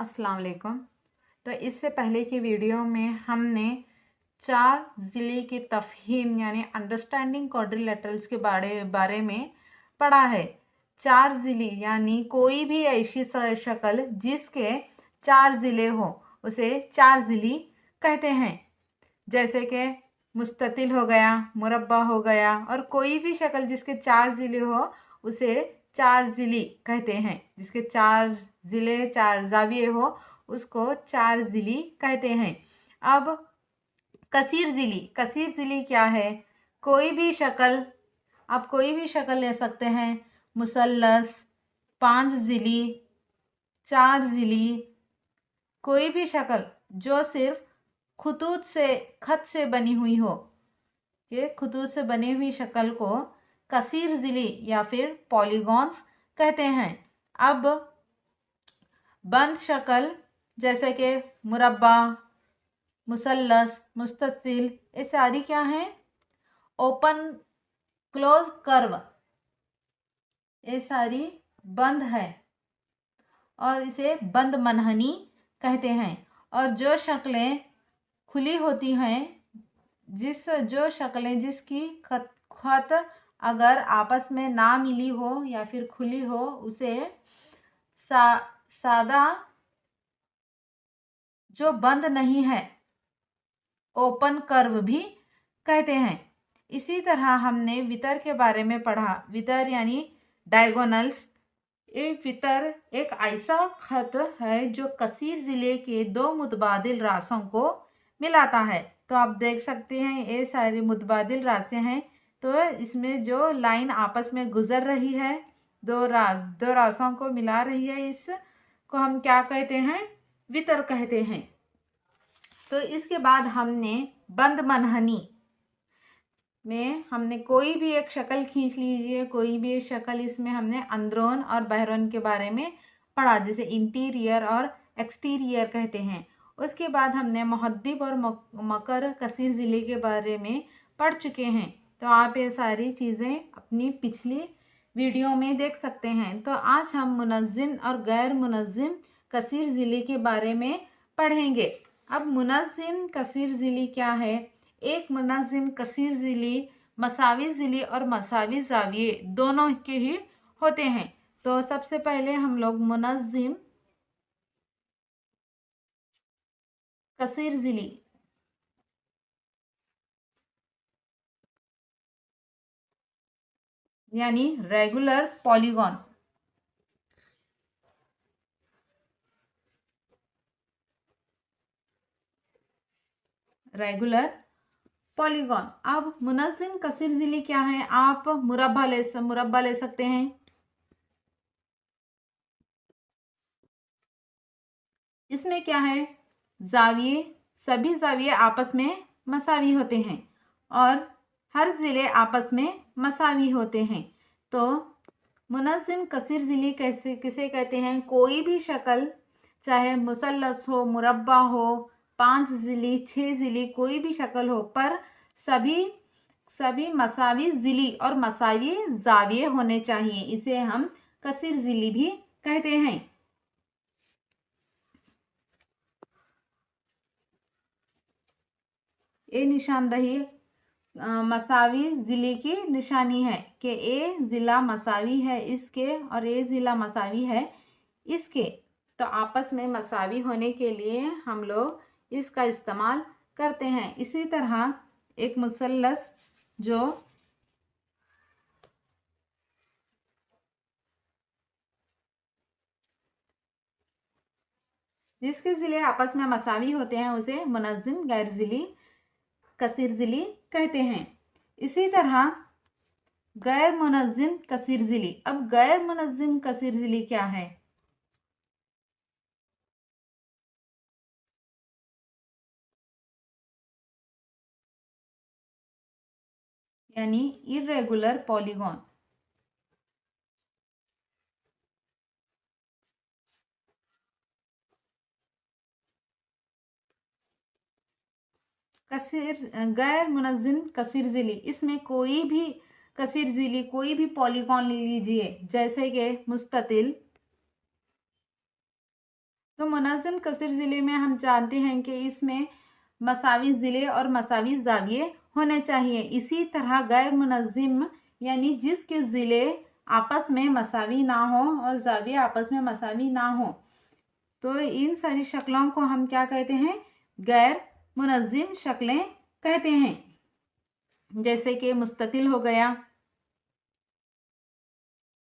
अस्सलाम वालेकुम। तो इससे पहले की वीडियो में हमने 4 ज़िले की तफ़हीम यानी अंडरस्टैंडिंग क्वाड्रिलेटरल्स के बारे में पढ़ा है। 4 ज़िले यानी कोई भी ऐसी शक्ल जिसके 4 ज़िले हो उसे 4 ज़िले कहते हैं। जैसे कि मुस्ततिल हो गया, मुरब्बा हो गया, और कोई भी शक्ल जिसके 4 ज़िले हो उसे 4 ज़िले कहते हैं। जिसके 4 ज़िले 4 ज़ाविये हो उसको 4 ज़िले कहते हैं। अब कसीर ज़िले क्या है? कोई भी शक्ल, आप कोई भी शक्ल ले सकते हैं। मुसल्लस, 5 ज़िले, 4 ज़िले, कोई भी शक्ल जो सिर्फ खत से बनी हुई हो, ये खतूत से बनी हुई शक्ल को कसीर ज़िले या फिर पॉलीगॉन्स कहते हैं। अब बंद शक्ल जैसे कि मुरब्बा, मुसल्लस, मुस्ततिल, ये सारी क्या हैं? ओपन क्लोज कर्व, ये सारी बंद है और इसे बंद मनहनी कहते हैं। और जो शक्लें खुली होती हैं, जो शक्लें जिसकी खत अगर आपस में ना मिली हो या फिर खुली हो उसे सादा, जो बंद नहीं है, ओपन कर्व भी कहते हैं। इसी तरह हमने वितर के बारे में पढ़ा। वितर यानी डायगोनल्स। एक वितर एक ऐसा खत है जो कसीर ज़िले के 2 मुतबादिल रासों को मिलाता है। तो आप देख सकते हैं ये सारी मुतबादिल रासें हैं। तो इसमें जो लाइन आपस में गुजर रही है, दो रासों को मिला रही है, इसको हम क्या कहते हैं? वितर कहते हैं। तो इसके बाद हमने बंद मनहनी में हमने कोई भी एक शक्ल खींच लीजिए, कोई भी एक शक्ल, इसमें हमने अंदरून और बहरून के बारे में पढ़ा, जिसे इंटीरियर और एक्सटीरियर कहते हैं। उसके बाद हमने मुहद्दिब और मकर कसीर ज़िले के बारे में पढ़ चुके हैं। तो आप ये सारी चीज़ें अपनी पिछली वीडियो में देख सकते हैं। तो आज हम मुनज़्ज़िम और गैर मुनज़्ज़िम कसीर ज़िले के बारे में पढ़ेंगे। अब मुनज़्ज़िम कसीर ज़िले क्या है? एक मुनज़्ज़िम कसीर ज़िले मसावी ज़िले और मसावी ज़ाविये दोनों के ही होते हैं। तो सबसे पहले हम लोग मुनज़्ज़िम कसीर ज़िले यानी रेगुलर पॉलीगॉन, रेगुलर पॉलीगॉन। अब मुनज़्ज़िम कसीर ज़िले क्या है? आप मुरब्बा ले सकते हैं। इसमें क्या है? ज़ाविये, सभी ज़ाविये आपस में मसावी होते हैं और हर ज़िले आपस में मसावी होते हैं। तो मुनज़्ज़िम कसीर ज़िले किसे कहते हैं? कोई भी शक्ल, चाहे मुसल्लस हो, मुरब्बा हो, 5 ज़िले, 6 ज़िले, कोई भी शक्ल हो, पर सभी मसावी ज़िले और मसावी ज़ाविये होने चाहिए। इसे हम कसीर ज़िले भी कहते हैं। ये निशानदही मसावी ज़िले की निशानी है कि ये ज़िला मसावी है इसके और ये ज़िला मसावी है इसके। तो आपस में मसावी होने के लिए हम लोग इसका इस्तेमाल करते हैं। इसी तरह एक मुसल्लस जिसके ज़िले आपस में मसावी होते हैं उसे मुनज़्ज़िम गैर ज़िली कसीर ज़िली कहते हैं। इसी तरह गैर मुनज़्ज़िम कसीर ज़िली। अब गैर मुनज़्ज़िम कसीर ज़िली क्या है? यानी इर्रेगुलर पॉलीगॉन। गैर मुनज़्ज़िम कसीर ज़िली, इसमें कोई भी कसीर ज़िली, कोई भी पॉलीगॉन ले लीजिए, जैसे कि मुस्ततिल। तो मुनज़्ज़म कसीर ज़िले में हम जानते हैं कि इसमें मसावी ज़िले और मसावी ज़ाविये होने चाहिए। इसी तरह गैर मुनज़्ज़म यानी जिसके ज़िले आपस में मसावी ना हो और ज़ाविये आपस में मसावी ना हो, तो इन सारी शक्लों को हम क्या कहते हैं? गैर मुनज़्ज़म शक्लें कहते हैं। जैसे कि मुस्ततिल हो गया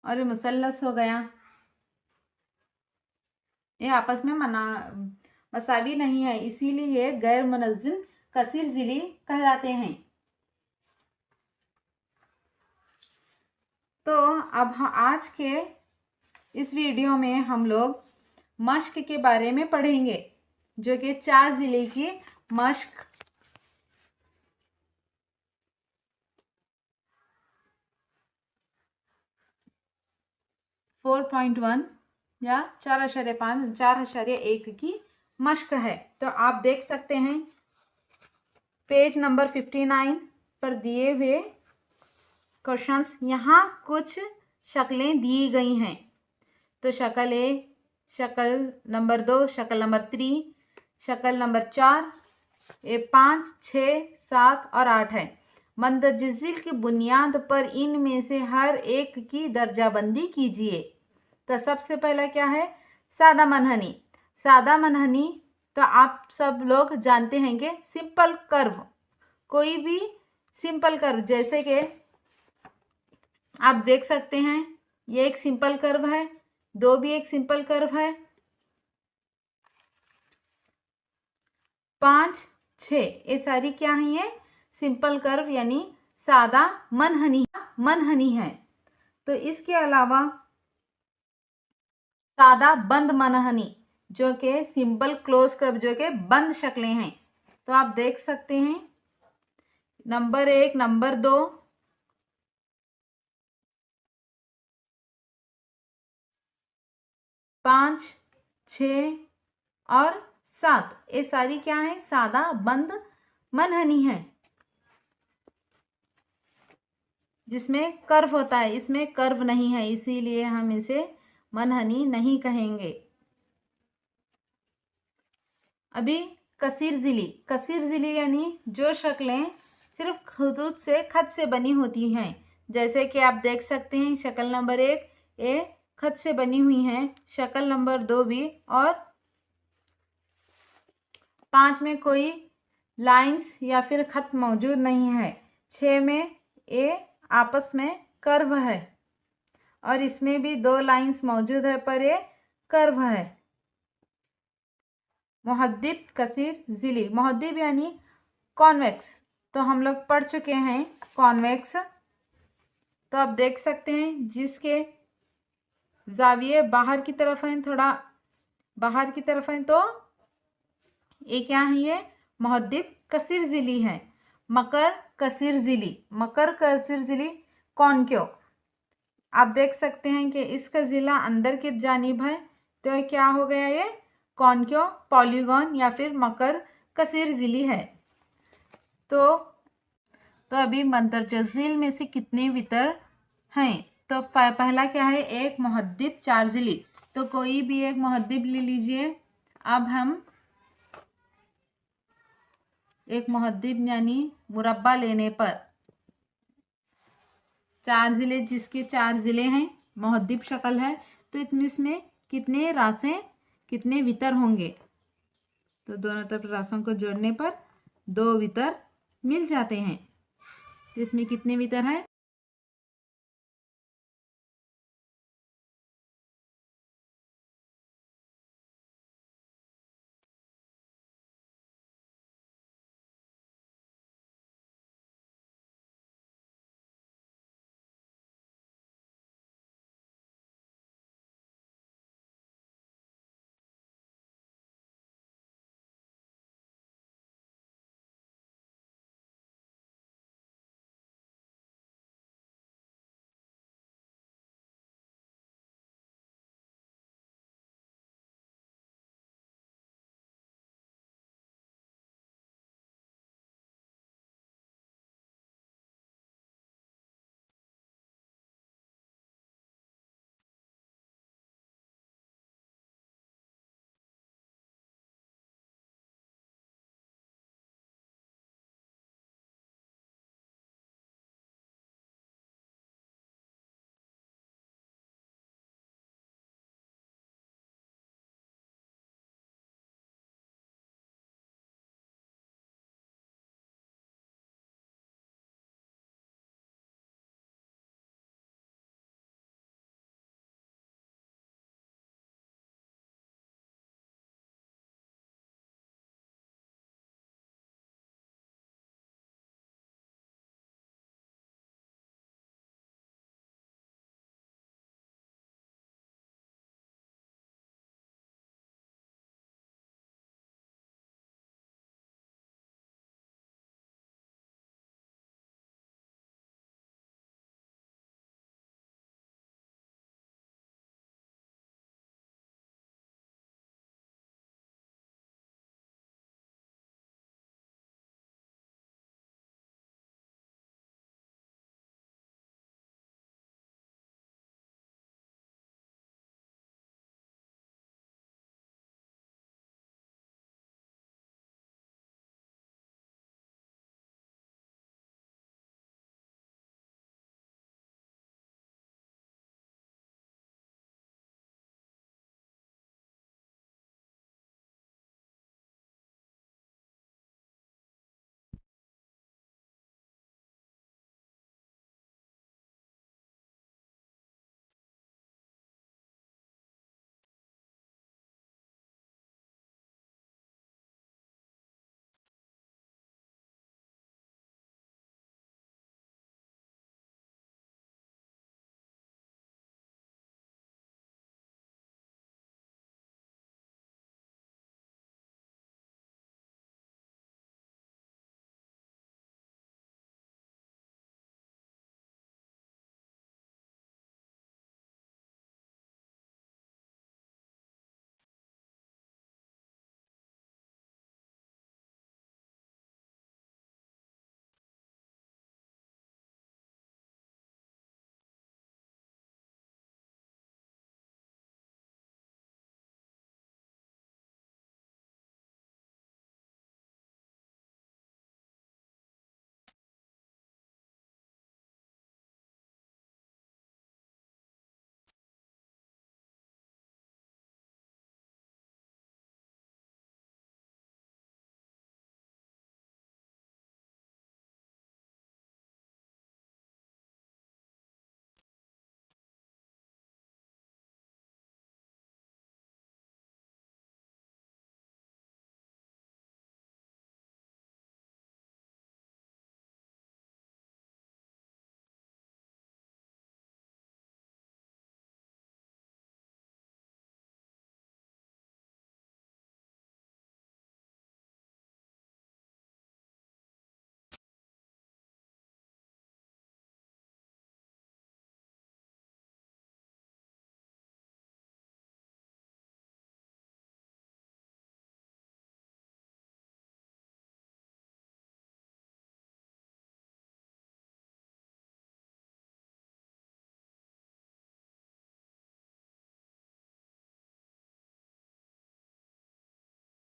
और मुसल्लस हो गया, ये आपस में मसावी नहीं है, इसीलिए ये गैर मुनज़्ज़म कसीर ज़िली कहलाते हैं। तो अब आज के इस वीडियो में हम लोग मश्क के बारे में पढ़ेंगे, जो कि 4 ज़िले की मश्क फोर 4.1 या 4.5 4.1 की मश्क है। तो आप देख सकते हैं पेज नंबर 59 पर दिए हुए क्वेश्चंस, यहाँ कुछ शक्लें दी गई हैं। तो शक्ल ए, शक्ल नंबर 2, शक्ल नंबर 3, शक्ल नंबर 4, ये 5, 6, 7 और 8 है। मंदजिल की बुनियाद पर इनमें से हर एक की दर्जाबंदी कीजिए। तो सबसे पहला क्या है? सादा मनहनी। सादा मनहनी तो आप सब लोग जानते हैं कि सिंपल कर्व, कोई भी सिंपल कर्व, जैसे कि आप देख सकते हैं ये एक सिंपल कर्व है, 2 भी एक सिंपल कर्व है, 5, 6 ये सारी क्या है? ये सिंपल कर्व यानी सादा मनहनी है। तो इसके अलावा सादा बंद मनहनी, जो कि सिंपल क्लोज कर्व, जो कि बंद शक्लें हैं। तो आप देख सकते हैं नंबर 1, नंबर 2, 5, 6 और 7 ये सारी क्या है? सादा बंद मनहनी है, जिसमें कर्व होता है। इसमें कर्व नहीं है, इसीलिए हम इसे मनहनी नहीं कहेंगे। अभी कसीर ज़िली यानी जो शक्लें सिर्फ खतूत से खत से बनी होती हैं। जैसे कि आप देख सकते हैं शक्ल नंबर 1 ये खत से बनी हुई हैं, शक्ल नंबर 2 भी, और 5 में कोई लाइंस या फिर खत मौजूद नहीं है। 6 में ये आपस में कर्व है और इसमें भी 2 लाइंस मौजूद है पर ये कर्व है। मुहद्दिब कसीर ज़िली, मुहद्दिब यानी कॉन्वेक्स, तो हम लोग पढ़ चुके हैं कॉन्वेक्स। तो आप देख सकते हैं जिसके जाविये बाहर की तरफ हैं, थोड़ा बाहर की तरफ हैं, तो ये क्या है? ये मुहद्दिब कसीर ज़िली है। मकर कसीर ज़िली कौन क्यों? आप देख सकते हैं कि इसका ज़िला अंदर की जानिब है, तो क्या हो गया? ये कॉन्क्यो पॉलीगॉन या फिर मकर कसीर ज़िली है। तो अभी मंतरजज़िल में से कितने वितर हैं? तो पहला क्या है? एक मुहद्दिब 4 ज़िली, तो कोई भी एक मुहद्दिब ले लीजिए। अब हम एक मुहद्दिब यानी मुरब्बा लेने पर 4 ज़िले, जिसके 4 ज़िले हैं, मुहद्दिब शक्ल है, तो इसमें कितने रासें, कितने वितर होंगे? तो दोनों तरफ रासों को जोड़ने पर 2 वितर मिल जाते हैं। तो इसमें कितने वितर हैं?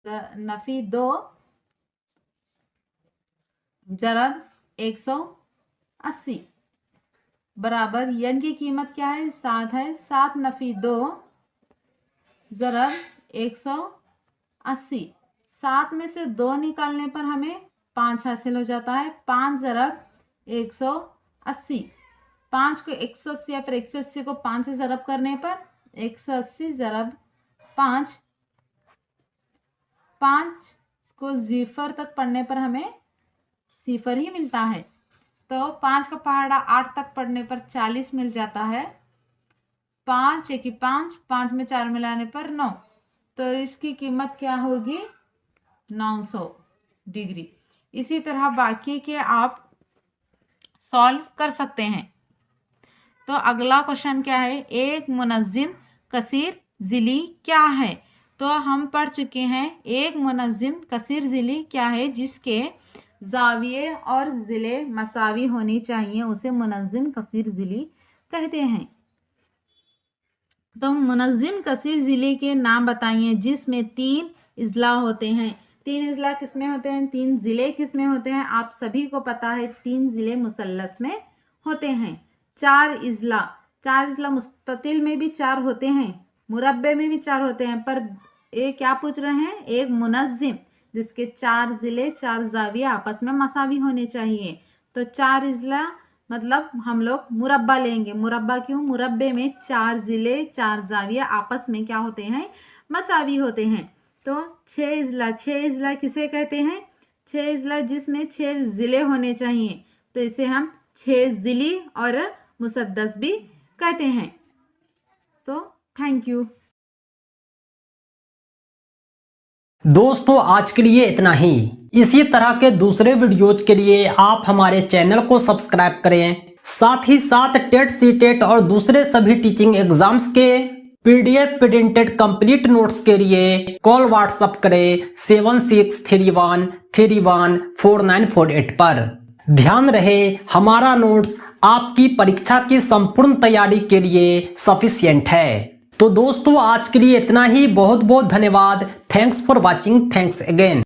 नफी 2 ज़रब 180 बराबर यन की कीमत क्या है? 7 है। 7 नफी 2 ज़रब 180। 7 में से 2 निकालने पर हमें 5 हासिल हो जाता है। 5 ज़रब 180। 5 को 180 या फिर 180 को 5 से ज़रब करने पर 180 ज़रब 5। 5 को जीफर तक पढ़ने पर हमें सिफर ही मिलता है। तो 5 का पहाड़ा 8 तक पढ़ने पर 40 मिल जाता है। 5 1 5, 5 में 4 मिलाने पर 9। तो इसकी कीमत क्या होगी? 900 डिग्री। इसी तरह बाकी के आप सॉल्व कर सकते हैं। तो अगला क्वेश्चन क्या है? एक मुनज़्ज़िम कसीर ज़िली क्या है? तो हम पढ़ चुके हैं एक मुनज़्ज़िम कसीर ज़िली क्या है, जिसके ज़ाविये और ज़िले मसावी होनी चाहिए, उसे मुनज़्ज़िम कसीर ज़िली कहते हैं। तो मुनज़्ज़िम कसीर ज़िली के नाम बताइए जिसमें 3 इज़ला होते हैं। 3 इज़ला किस में होते हैं? 3 ज़िले किस में होते हैं? आप सभी को पता है 3 ज़िले मुसल्लस में होते हैं। 4 इज़ला, 4 इज़ला मुस्ततिल में भी 4 होते हैं, मुरब्बे में भी 4 होते हैं, पर ये क्या पूछ रहे हैं? एक मुनज़्ज़िम जिसके 4 ज़िले 4 ज़ाविये आपस में मसावी होने चाहिए। तो 4 इज़ला मतलब हम लोग मुरब्बा लेंगे। मुरब्बा क्यों? मुरब्बे में 4 ज़िले 4 ज़ाविये आपस में क्या होते हैं? मसावी होते हैं। तो 6 इज़ला, 6 इज़ला किसे कहते हैं? 6 इज़ला जिसमें 6 ज़िले होने चाहिए, तो इसे हम 6 ज़िली और मुसद्दस भी कहते हैं। तो थैंक यू दोस्तों, आज के लिए इतना ही। इसी तरह के दूसरे वीडियोज के लिए आप हमारे चैनल को सब्सक्राइब करें। साथ ही साथ टेट सीटेट और दूसरे सभी टीचिंग एग्जाम्स के पीडीएफ प्रिंटेड कंप्लीट नोट्स के लिए कॉल व्हाट्सएप करें 7631314948 पर। ध्यान रहे, हमारा नोट्स आपकी परीक्षा की संपूर्ण तैयारी के लिए सफिशिएंट है। तो दोस्तों, आज के लिए इतना ही। बहुत बहुत धन्यवाद। Thanks for watching. Thanks again.